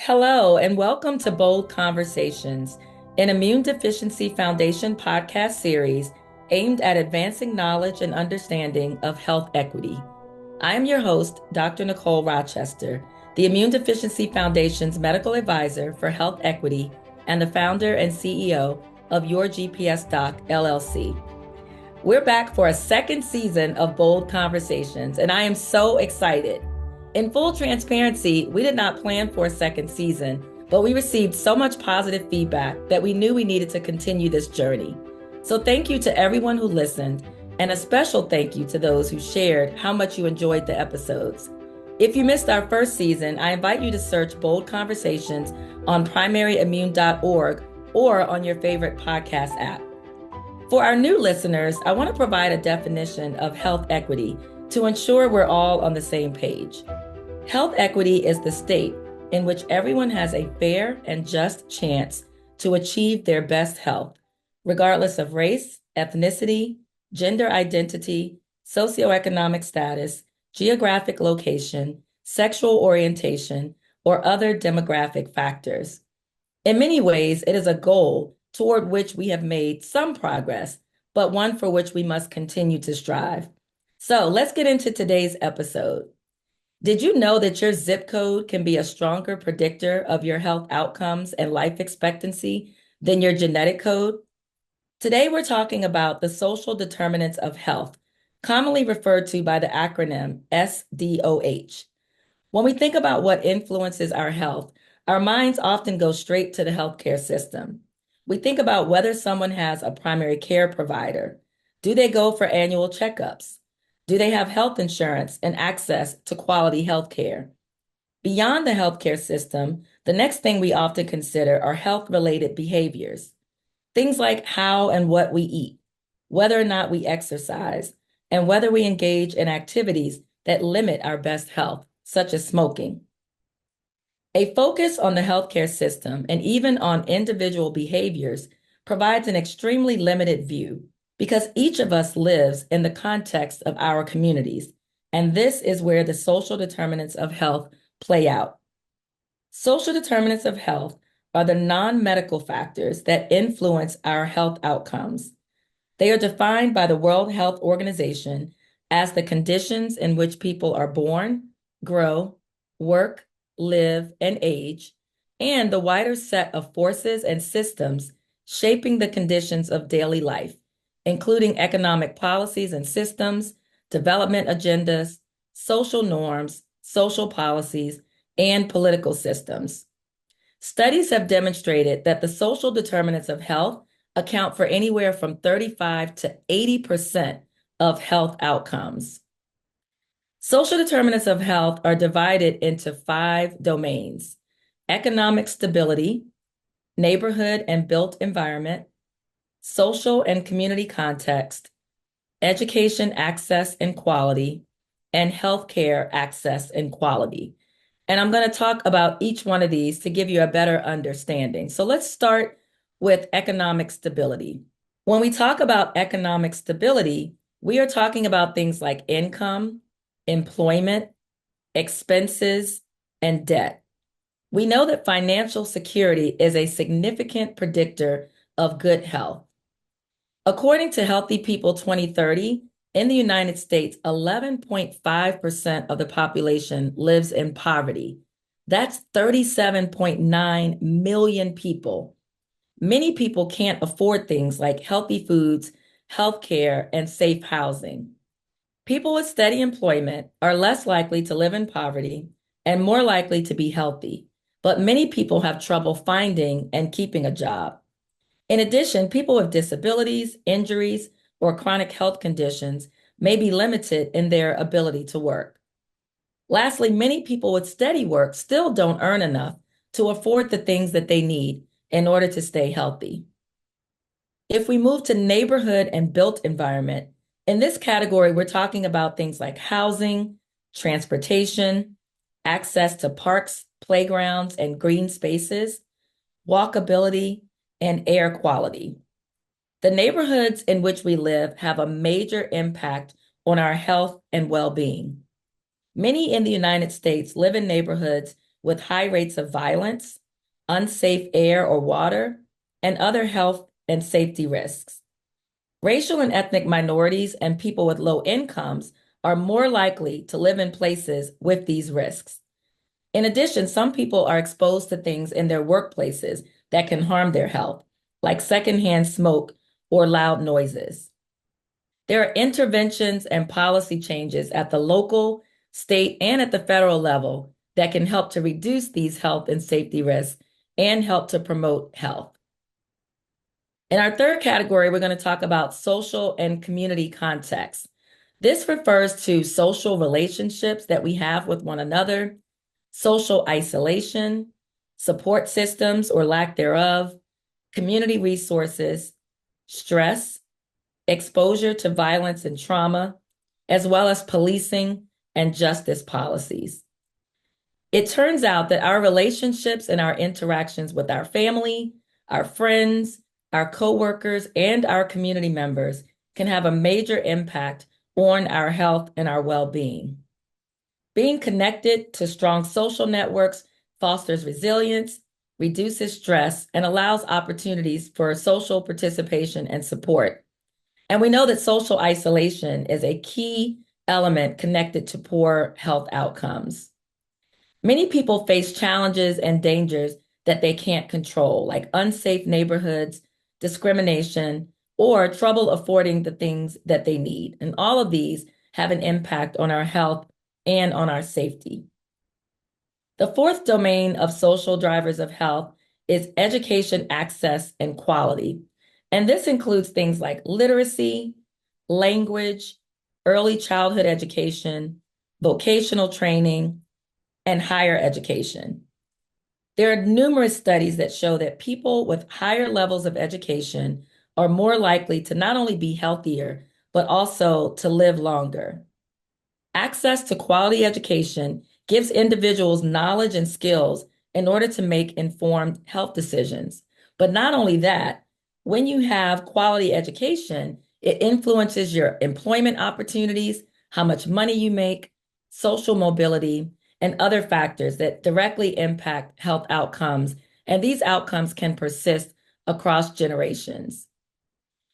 Hello, and welcome to Bold Conversations, an Immune Deficiency Foundation podcast series aimed at advancing knowledge and understanding of health equity. I am your host, Dr. Nicole Rochester, the Immune Deficiency Foundation's medical advisor for health equity and the founder and CEO of Your GPS Doc, LLC. We're back for a second season of Bold Conversations, and I am so excited. In full transparency, we did not plan for a second season, but we received so much positive feedback that we knew we needed to continue this journey. So thank you to everyone who listened, and a special thank you to those who shared how much you enjoyed the episodes. If you missed our first season, I invite you to search Bold Conversations on primaryimmune.org or on your favorite podcast app. For our new listeners, I want to provide a definition of health equity to ensure we're all on the same page. Health equity is the state in which everyone has a fair and just chance to achieve their best health, regardless of race, ethnicity, gender identity, socioeconomic status, geographic location, sexual orientation, or other demographic factors. In many ways, it is a goal toward which we have made some progress, but one for which we must continue to strive. So let's get into today's episode. Did you know that your zip code can be a stronger predictor of your health outcomes and life expectancy than your genetic code? Today, we're talking about the social determinants of health, commonly referred to by the acronym SDOH. When we think about what influences our health, our minds often go straight to the healthcare system. We think about whether someone has a primary care provider. Do they go for annual checkups? Do they have health insurance and access to quality health care? Beyond the healthcare system, the next thing we often consider are health-related behaviors. Things like how and what we eat, whether or not we exercise, and whether we engage in activities that limit our best health, such as smoking. A focus on the healthcare system and even on individual behaviors provides an extremely limited view because each of us lives in the context of our communities, and this is where the social determinants of health play out. Social determinants of health are the non-medical factors that influence our health outcomes. They are defined by the World Health Organization as the conditions in which people are born, grow, work, live, and age, and the wider set of forces and systems shaping the conditions of daily life, including economic policies and systems, development agendas, social norms, social policies, and political systems. Studies have demonstrated that the social determinants of health account for anywhere from 35 to 80% of health outcomes. Social determinants of health are divided into 5 domains: economic stability, neighborhood and built environment, social and community context, education access and quality, and healthcare access and quality. And I'm going to talk about each one of these to give you a better understanding. So let's start with economic stability. When we talk about economic stability, we are talking about things like income, employment, expenses, and debt. We know that financial security is a significant predictor of good health. According to Healthy People 2030, in the United States, 11.5% of the population lives in poverty. That's 37.9 million people. Many people can't afford things like healthy foods, healthcare, and safe housing. People with steady employment are less likely to live in poverty and more likely to be healthy, but many people have trouble finding and keeping a job. In addition, people with disabilities, injuries, or chronic health conditions may be limited in their ability to work. Lastly, many people with steady work still don't earn enough to afford the things that they need in order to stay healthy. If we move to neighborhood and built environment, in this category, we're talking about things like housing, transportation, access to parks, playgrounds, and green spaces, walkability, and air quality. The neighborhoods in which we live have a major impact on our health and well-being. Many in the United States live in neighborhoods with high rates of violence, unsafe air or water, and other health and safety risks. Racial and ethnic minorities and people with low incomes are more likely to live in places with these risks. In addition, some people are exposed to things in their workplaces that can harm their health, like secondhand smoke or loud noises. There are interventions and policy changes at the local, state, and at the federal level that can help to reduce these health and safety risks and help to promote health. In our third category, we're going to talk about social and community context. This refers to social relationships that we have with one another, social isolation, support systems or lack thereof, community resources, stress, exposure to violence and trauma, as well as policing and justice policies. It turns out that our relationships and our interactions with our family, our friends, our coworkers, and our community members can have a major impact on our health and our well-being. Being connected to strong social networks fosters resilience, reduces stress, and allows opportunities for social participation and support. And we know that social isolation is a key element connected to poor health outcomes. Many people face challenges and dangers that they can't control, like unsafe neighborhoods, discrimination, or trouble affording the things that they need. And all of these have an impact on our health and on our safety. The fourth domain of social drivers of health is education, access, and quality. And this includes things like literacy, language, early childhood education, vocational training, and higher education. There are numerous studies that show that people with higher levels of education are more likely to not only be healthier, but also to live longer. Access to quality education gives individuals knowledge and skills in order to make informed health decisions. But not only that, when you have quality education, it influences your employment opportunities, how much money you make, social mobility, and other factors that directly impact health outcomes. And these outcomes can persist across generations.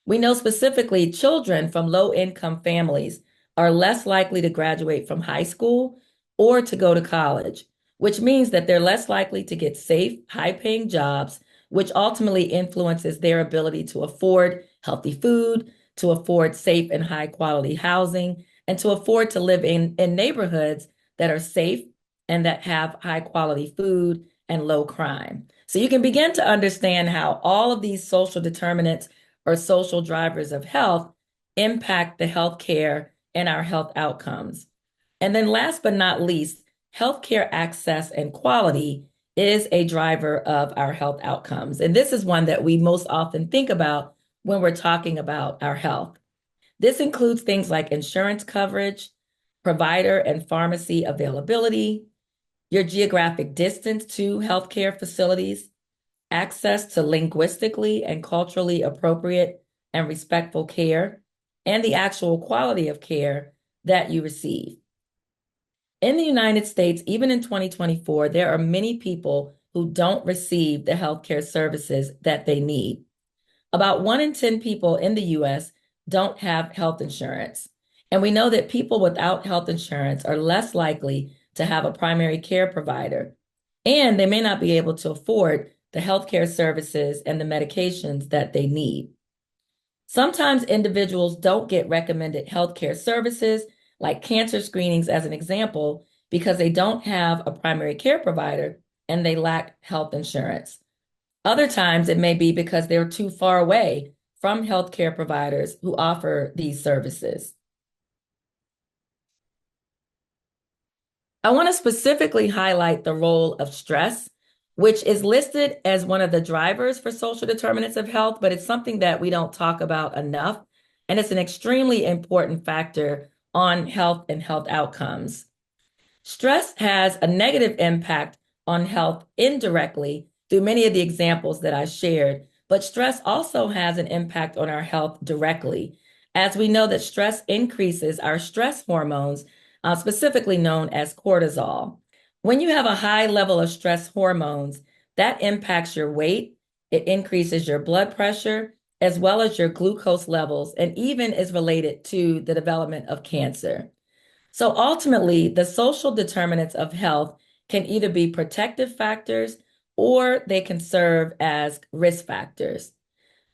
We know specifically children from low-income families are less likely to graduate from high school or to go to college, which means that they're less likely to get safe, high-paying jobs, which ultimately influences their ability to afford healthy food, to afford safe and high-quality housing, and to afford to live in neighborhoods that are safe and that have high-quality food and low crime. So you can begin to understand how all of these social determinants or social drivers of health impact the healthcare and our health outcomes. And then last but not least, healthcare access and quality is a driver of our health outcomes. And this is one that we most often think about when we're talking about our health. This includes things like insurance coverage, provider and pharmacy availability, your geographic distance to healthcare facilities, access to linguistically and culturally appropriate and respectful care, and the actual quality of care that you receive. In the United States, even in 2024, there are many people who don't receive the healthcare services that they need. About 1 in 10 people in the US don't have health insurance. And we know that people without health insurance are less likely to have a primary care provider, and they may not be able to afford the healthcare services and the medications that they need. Sometimes individuals don't get recommended healthcare services, like cancer screenings as an example, because they don't have a primary care provider and they lack health insurance. Other times it may be because they're too far away from healthcare providers who offer these services. I want to specifically highlight the role of stress, which is listed as one of the drivers for social determinants of health, but it's something that we don't talk about enough. And it's an extremely important factor on health and health outcomes. Stress has a negative impact on health indirectly through many of the examples that I shared, but stress also has an impact on our health directly, as we know that stress increases our stress hormones, specifically known as cortisol. When you have a high level of stress hormones, that impacts your weight, it increases your blood pressure, as well as your glucose levels, and even is related to the development of cancer. So ultimately, the social determinants of health can either be protective factors or they can serve as risk factors.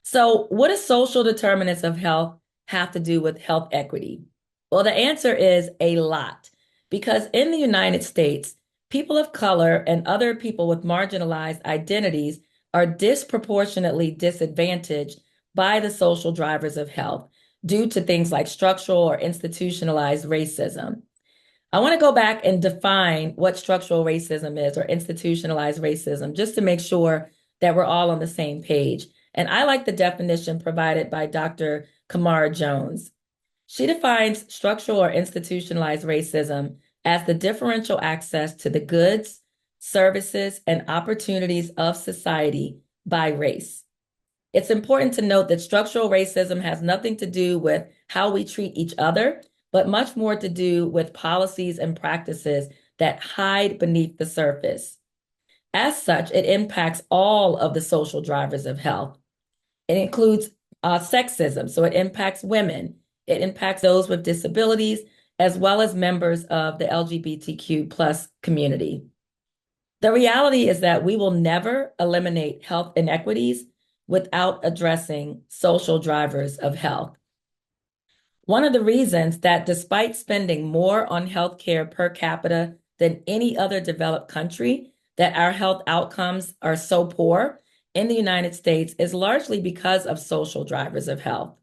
So, what do social determinants of health have to do with health equity? Well, the answer is a lot, because in the United States, people of color and other people with marginalized identities are disproportionately disadvantaged by the social drivers of health due to things like structural or institutionalized racism. I want to go back and define what structural racism is or institutionalized racism, just to make sure that we're all on the same page. And I like the definition provided by Dr. Kamara Jones. She defines structural or institutionalized racism as the differential access to the goods, services, and opportunities of society by race. It's important to note that structural racism has nothing to do with how we treat each other, but much more to do with policies and practices that hide beneath the surface. As such, it impacts all of the social drivers of health. It includes sexism, so it impacts women. It impacts those with disabilities, as well as members of the LGBTQ plus community. The reality is that we will never eliminate health inequities without addressing social drivers of health. One of the reasons that despite spending more on healthcare per capita than any other developed country, that our health outcomes are so poor in the United States is largely because of social drivers of health.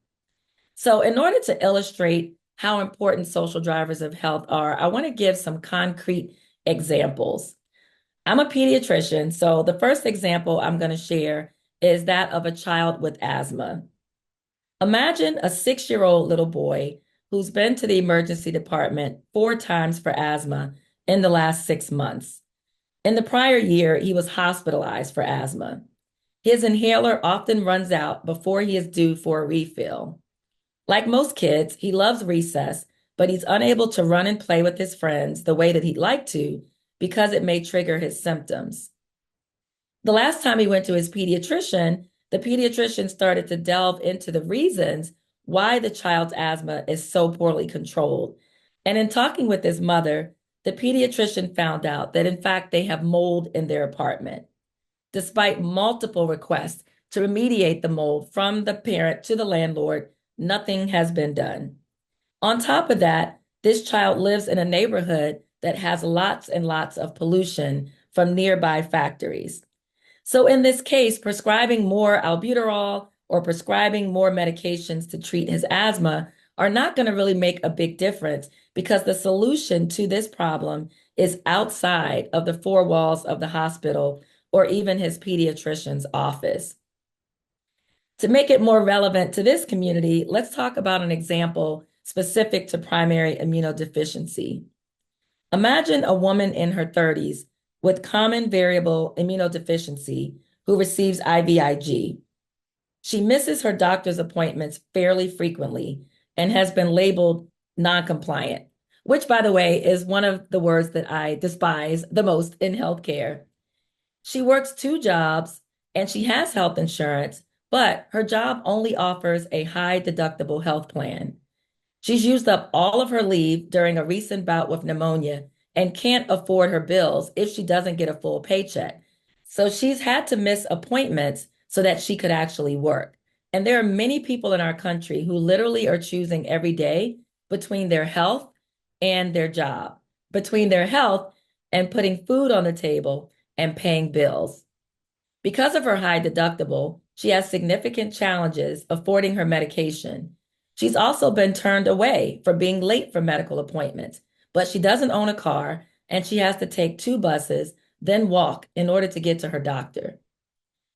So in order to illustrate how important social drivers of health are, I want to give some concrete examples. I'm a pediatrician, so the first example I'm going to share is that of a child with asthma. Imagine a 6-year-old little boy who's been to the emergency department 4 times for asthma in the last 6 months. In the prior year, he was hospitalized for asthma. His inhaler often runs out before he is due for a refill. Like most kids, he loves recess, but he's unable to run and play with his friends the way that he'd like to because it may trigger his symptoms. The last time he went to his pediatrician, the pediatrician started to delve into the reasons why the child's asthma is so poorly controlled. And in talking with his mother, the pediatrician found out that in fact they have mold in their apartment. Despite multiple requests to remediate the mold from the parent to the landlord, nothing has been done. On top of that, this child lives in a neighborhood that has lots and lots of pollution from nearby factories. So in this case, prescribing more albuterol or prescribing more medications to treat his asthma are not going to really make a big difference because the solution to this problem is outside of the 4 walls of the hospital or even his pediatrician's office. To make it more relevant to this community, let's talk about an example specific to primary immunodeficiency. Imagine a woman in her 30s with common variable immunodeficiency who receives IVIG. She misses her doctor's appointments fairly frequently and has been labeled non-compliant, which, by the way, is one of the words that I despise the most in healthcare. She works 2 jobs and she has health insurance, but her job only offers a high deductible health plan. She's used up all of her leave during a recent bout with pneumonia and can't afford her bills if she doesn't get a full paycheck. So she's had to miss appointments so that she could actually work. And there are many people in our country who literally are choosing every day between their health and their job, between their health and putting food on the table and paying bills. Because of her high deductible, she has significant challenges affording her medication. She's also been turned away for being late for medical appointments, but she doesn't own a car and she has to take 2 buses, then walk in order to get to her doctor.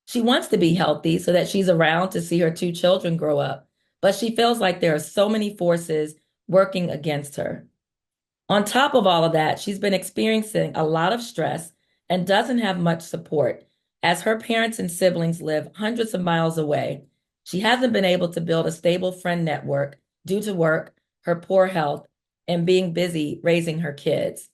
She wants to be healthy so that she's around to see her 2 children grow up, but she feels like there are so many forces working against her. On top of all of that, she's been experiencing a lot of stress and doesn't have much support, as her parents and siblings live hundreds of miles away. She hasn't been able to build a stable friend network due to work, her poor health, and being busy raising her kids.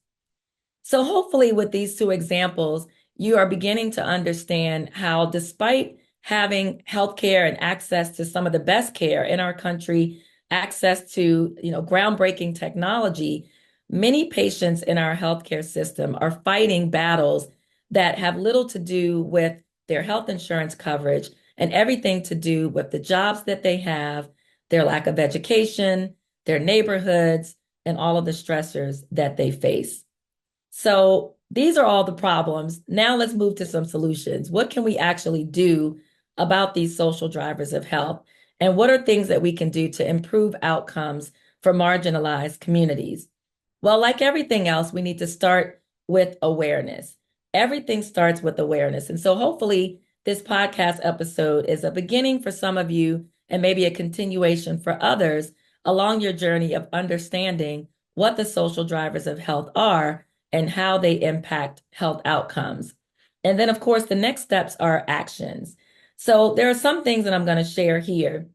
So hopefully with these two examples, you are beginning to understand how despite having healthcare and access to some of the best care in our country, access to, groundbreaking technology, many patients in our healthcare system are fighting battles that have little to do with their health insurance coverage and everything to do with the jobs that they have, their lack of education, their neighborhoods, and all of the stressors that they face. So these are all the problems. Now let's move to some solutions. What can we actually do about these social drivers of health? And what are things that we can do to improve outcomes for marginalized communities? Well, like everything else, we need to start with awareness. Everything starts with awareness. And so hopefully this podcast episode is a beginning for some of you and maybe a continuation for others along your journey of understanding what the social drivers of health are and how they impact health outcomes. And then, of course, the next steps are actions. So there are some things that I'm going to share here.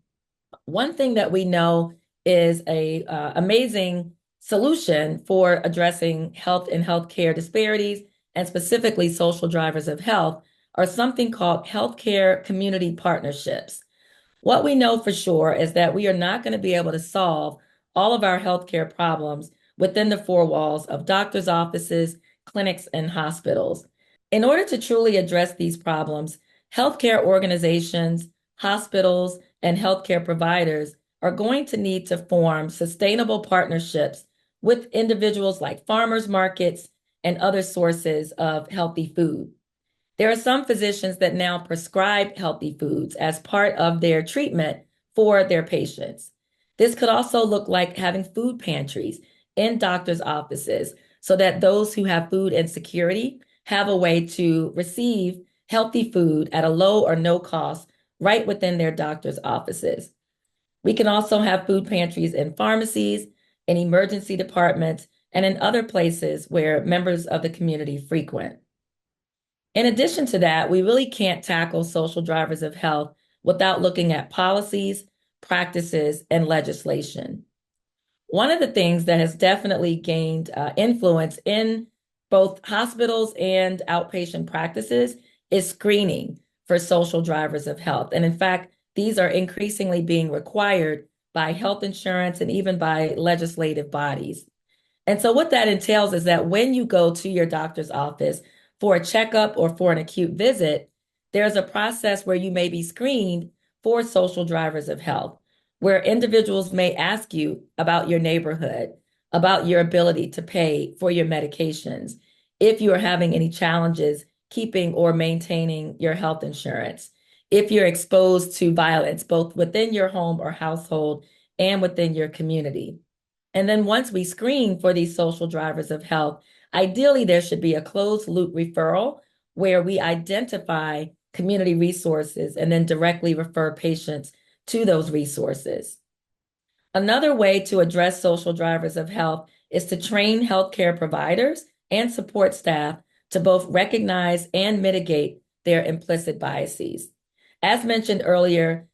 One thing that we know is a amazing solution for addressing health and healthcare disparities, and specifically social drivers of health, are something called healthcare community partnerships. What we know for sure is that we are not going to be able to solve all of our healthcare problems within the four walls of doctors' offices, clinics, and hospitals. In order to truly address these problems, healthcare organizations, hospitals, and healthcare providers are going to need to form sustainable partnerships with individuals like farmers markets and other sources of healthy food. There are some physicians that now prescribe healthy foods as part of their treatment for their patients. This could also look like having food pantries in doctors' offices so that those who have food insecurity have a way to receive healthy food at a low or no cost right within their doctor's offices. We can also have food pantries in pharmacies, in emergency departments, and in other places where members of the community frequent. In addition to that, we really can't tackle social drivers of health without looking at policies, practices, and legislation. One of the things that has definitely gained influence in both hospitals and outpatient practices is screening for social drivers of health. And in fact, these are increasingly being required by health insurance and even by legislative bodies. And so what that entails is that when you go to your doctor's office for a checkup or for an acute visit, there's a process where you may be screened for social drivers of health, where individuals may ask you about your neighborhood, about your ability to pay for your medications, if you are having any challenges keeping or maintaining your health insurance, if you're exposed to violence, both within your home or household and within your community. And then once we screen for these social drivers of health, ideally there should be a closed loop referral where we identify community resources and then directly refer patients to those resources. Another way to address social drivers of health is to train healthcare providers and support staff to both recognize and mitigate their implicit biases. As mentioned earlier,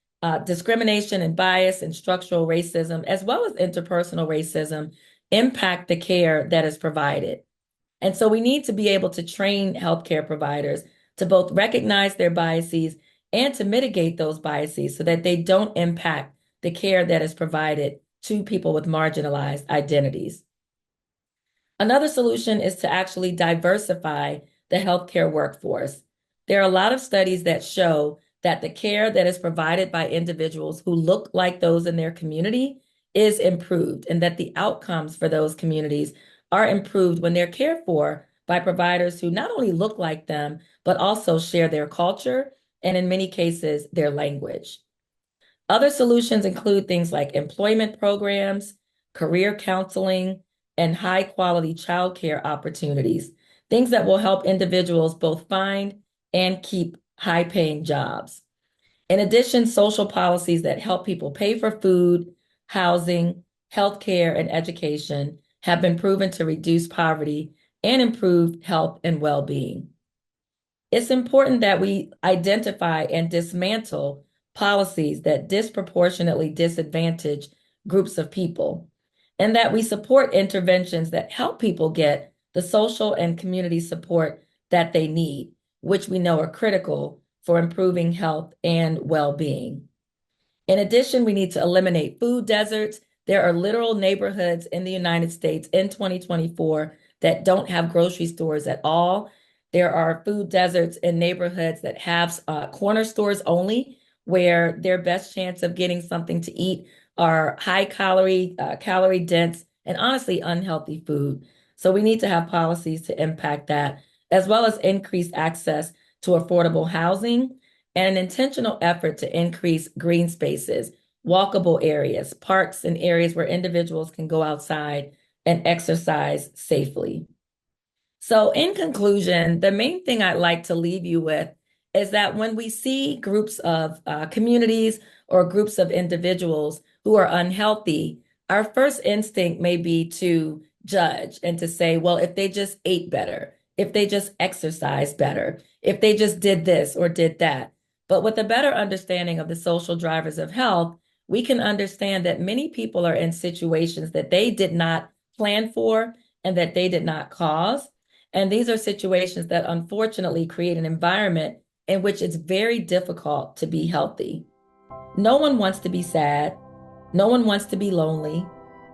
discrimination and bias and structural racism, as well as interpersonal racism, impact the care that is provided. And so we need to be able to train healthcare providers to both recognize their biases and to mitigate those biases so that they don't impact the care that is provided to people with marginalized identities. Another solution is to actually diversify the healthcare workforce. There are a lot of studies that show that the care that is provided by individuals who look like those in their community is improved, and that the outcomes for those communities are improved when they're cared for by providers who not only look like them, but also share their culture and, in many cases, their language. Other solutions include things like employment programs, career counseling, and high-quality childcare opportunities, things that will help individuals both find and keep high-paying jobs. In addition, social policies that help people pay for food, housing, healthcare, and education have been proven to reduce poverty and improve health and well-being. It's important that we identify and dismantle policies that disproportionately disadvantage groups of people, and that we support interventions that help people get the social and community support that they need, which we know are critical for improving health and well-being. In addition, we need to eliminate food deserts. There are literal neighborhoods in the United States in 2024 that don't have grocery stores at all. There are food deserts in neighborhoods that have corner stores only, where their best chance of getting something to eat are high calorie, calorie dense, and honestly unhealthy food. So we need to have policies to impact that, as well as increased access to affordable housing and an intentional effort to increase green spaces, walkable areas, parks, and areas where individuals can go outside and exercise safely. So, in conclusion, the main thing I'd like to leave you with is that when we see groups of communities or groups of individuals who are unhealthy, our first instinct may be to judge and to say, well, if they just ate better, if they just exercised better, if they just did this or did that. But with a better understanding of the social drivers of health, we can understand that many people are in situations that they did not plan for and that they did not cause. And these are situations that unfortunately create an environment in which it's very difficult to be healthy. No one wants to be sad. No one wants to be lonely.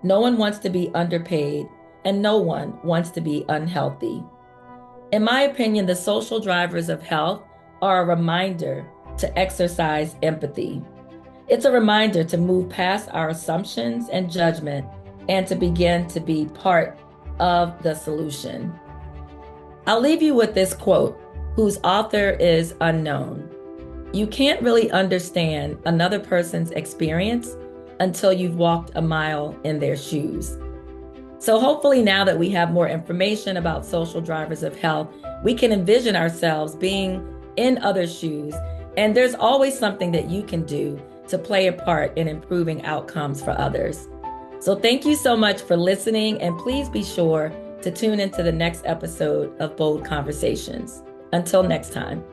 No one wants to be underpaid. And no one wants to be unhealthy. In my opinion, the social drivers of health are a reminder to exercise empathy. It's a reminder to move past our assumptions and judgment and to begin to be part of the solution. I'll leave you with this quote, whose author is unknown. You can't really understand another person's experience until you've walked a mile in their shoes. So hopefully now that we have more information about social drivers of health, we can envision ourselves being in others' shoes. And there's always something that you can do to play a part in improving outcomes for others. So thank you so much for listening, and please be sure to tune into the next episode of Bold Conversations. Until next time.